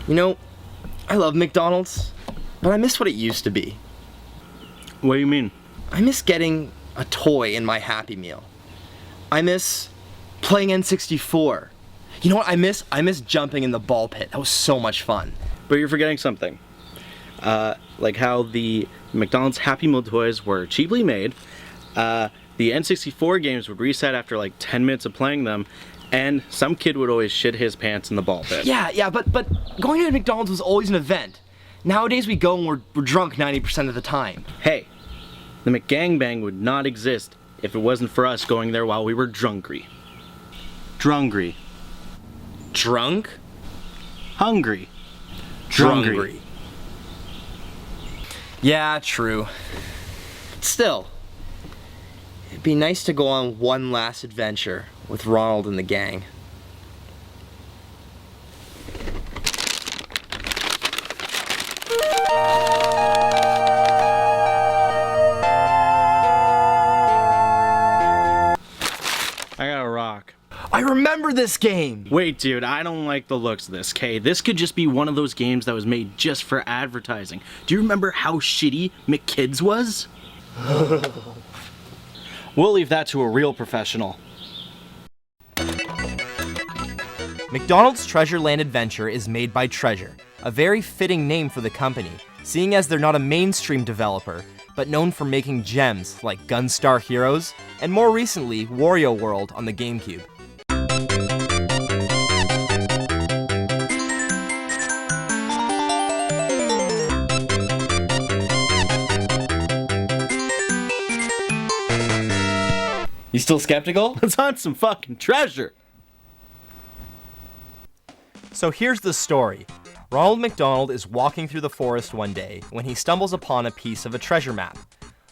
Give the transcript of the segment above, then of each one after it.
You know, I love McDonald's, but I miss what it used to be. What do you mean? I miss getting a toy in my Happy Meal. I miss playing N64. You know what I miss? I miss jumping in the ball pit. That was so much fun. But you're forgetting something. Like how the McDonald's Happy Meal toys were cheaply made. The N64 games would reset after like 10 minutes of playing them, and some kid would always shit his pants in the ball pit. Yeah, but going to McDonald's was always an event. Nowadays we go and we're drunk 90% of the time. Hey, the McGangbang would not exist if it wasn't for us going there while we were drunkry. Drungry. Drunk? Hungry. Drungry. Yeah, true. Still, it'd be nice to go on one last adventure with Ronald and the gang. I got a rock. I remember this game! Wait, dude, I don't like the looks of this, Kay. This could just be one of those games that was made just for advertising. Do you remember how shitty McKids was? We'll leave that to a real professional. McDonald's TREAURELAND Adventure is made by Treasure, a very fitting name for the company, seeing as they're not a mainstream developer, but known for making gems like Gunstar Heroes, and more recently, Wario World on the GameCube. You still skeptical? Let's hunt some fucking treasure! So here's the story. Ronald McDonald is walking through the forest one day when he stumbles upon a piece of a treasure map.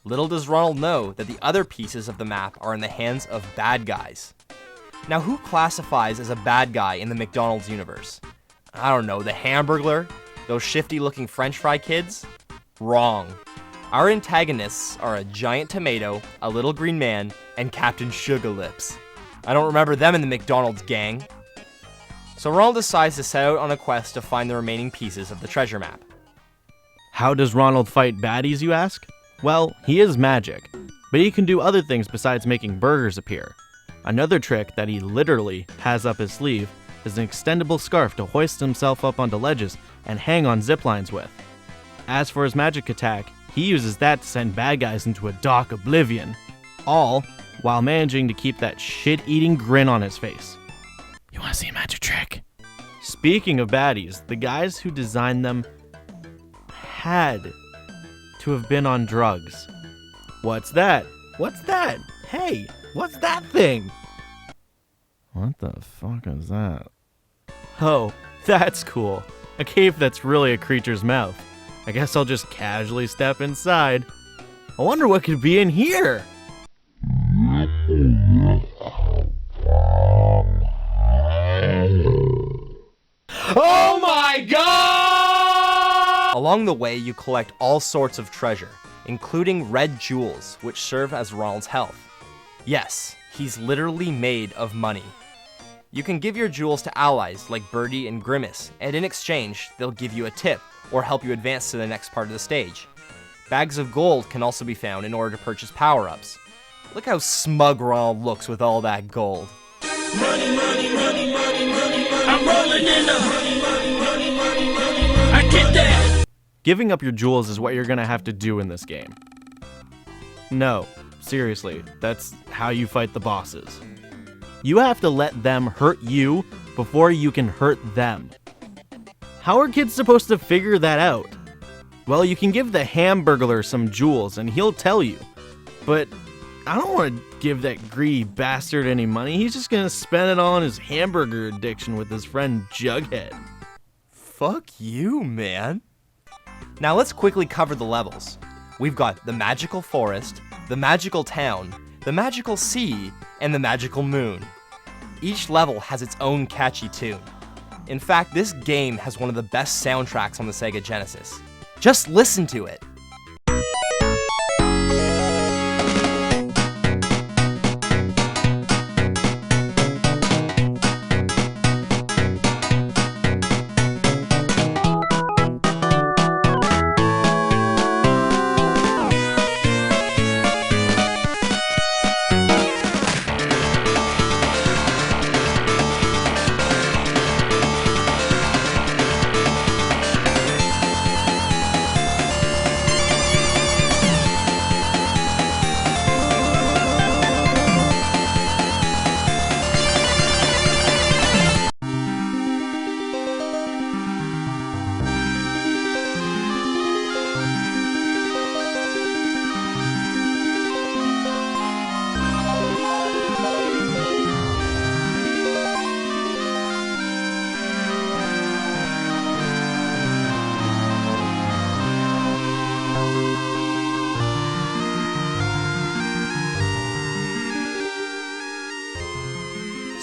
Little does Ronald know that the other pieces of the map are in the hands of bad guys. Now, who classifies as a bad guy in the McDonald's universe? I don't know, the Hamburglar? Those shifty-looking French fry kids? Wrong. Our antagonists are a giant tomato, a little green man, and Captain Sugar Lips. I don't remember them in the McDonald's gang. So Ronald decides to set out on a quest to find the remaining pieces of the treasure map. How does Ronald fight baddies, you ask? Well, he is magic, but he can do other things besides making burgers appear. Another trick that he literally has up his sleeve is an extendable scarf to hoist himself up onto ledges and hang on zip lines with. As for his magic attack, he uses that to send bad guys into a dark oblivion, all while managing to keep that shit-eating grin on his face. You want to see a magic trick? Speaking of baddies, the guys who designed them had to have been on drugs. What's that? What's that? Hey, what's that thing? What the fuck is that? Oh, that's cool. A cave that's really a creature's mouth. I guess I'll just casually step inside. I wonder what could be in here. Oh my god! Along the way, you collect all sorts of treasure, including red jewels, which serve as Ronald's health. Yes, he's literally made of money. You can give your jewels to allies like Birdie and Grimace, and in exchange, they'll give you a tip or help you advance to the next part of the stage. Bags of gold can also be found in order to purchase power-ups. Look how smug Ronald looks with all that gold. Money, money, money, money, money, I'm rolling in the money, money, money, money, money, I get that. Giving up your jewels is what you're gonna have to do in this game. No, seriously, that's how you fight the bosses. You have to let them hurt you before you can hurt them. How are kids supposed to figure that out? Well, you can give the Hamburglar some jewels and he'll tell you. But I don't want to give that greedy bastard any money. He's just gonna spend it all on his hamburger addiction with his friend Jughead. Fuck you, man. Now let's quickly cover the levels. We've got the magical forest, the magical town, the magical sea, and the magical moon. Each level has its own catchy tune. In fact, this game has one of the best soundtracks on the Sega Genesis. Just listen to it.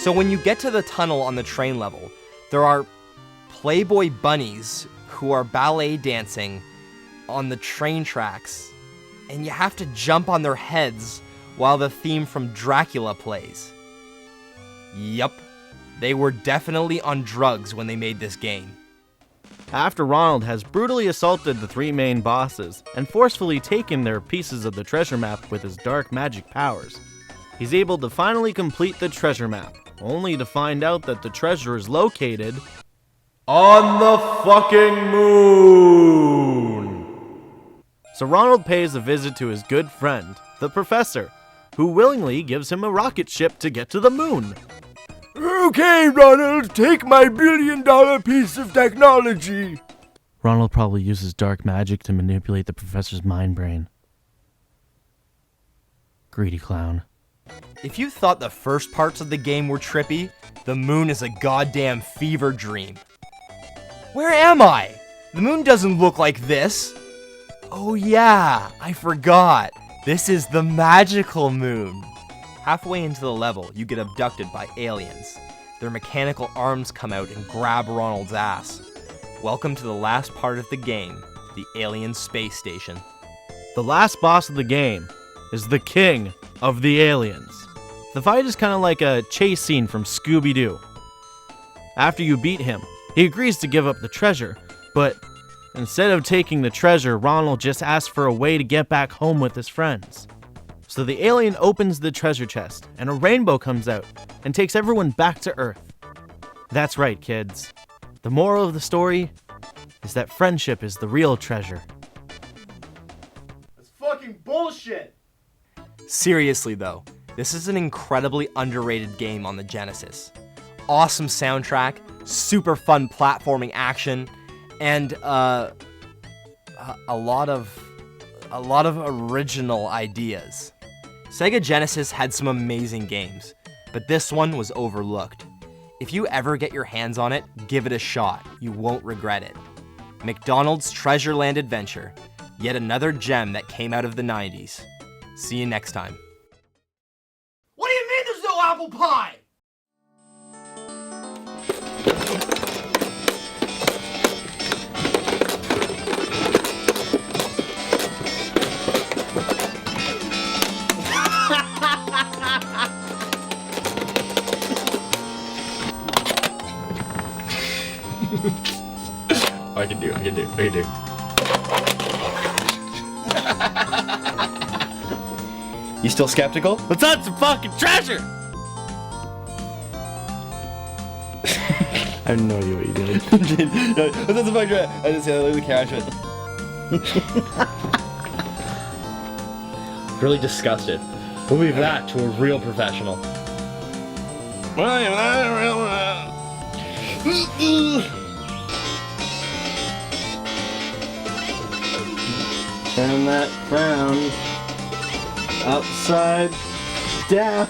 So when you get to the tunnel on the train level, there are Playboy bunnies who are ballet dancing on the train tracks, and you have to jump on their heads while the theme from Dracula plays. Yup, they were definitely on drugs when they made this game. After Ronald has brutally assaulted the three main bosses and forcefully taken their pieces of the treasure map with his dark magic powers, he's able to finally complete the treasure map, only to find out that the treasure is located on the fucking moon. So Ronald pays a visit to his good friend, the professor, who willingly gives him a rocket ship to get to the moon. Okay, Ronald, take my $1 billion piece of technology. Ronald probably uses dark magic to manipulate the professor's mind brain. Greedy clown. If you thought the first parts of the game were trippy, the moon is a goddamn fever dream. Where am I? The moon doesn't look like this. Oh yeah, I forgot. This is the magical moon. Halfway into the level, you get abducted by aliens. Their mechanical arms come out and grab Ronald's ass. Welcome to the last part of the game, the alien space station. The last boss of the game is the king of the aliens. The fight is kind of like a chase scene from Scooby-Doo. After you beat him, he agrees to give up the treasure, but instead of taking the treasure, Ronald just asks for a way to get back home with his friends. So the alien opens the treasure chest, and a rainbow comes out and takes everyone back to Earth. That's right, kids. The moral of the story is that friendship is the real treasure. That's fucking bullshit. Seriously though, this is an incredibly underrated game on the Genesis. Awesome soundtrack, super fun platforming action, and a lot of original ideas. Sega Genesis had some amazing games, but this one was overlooked. If you ever get your hands on it, give it a shot. You won't regret it. McDonald's Treasureland Adventure, yet another gem that came out of the 90s. See you next time. What do you mean there's no apple pie? I can do. You still skeptical? Let's hunt some fucking treasure! I have no idea what you're doing. Let's the fucking treasure. I just look at the camera. Really disgusted. We'll leave that to a real professional. Turn that frown upside down.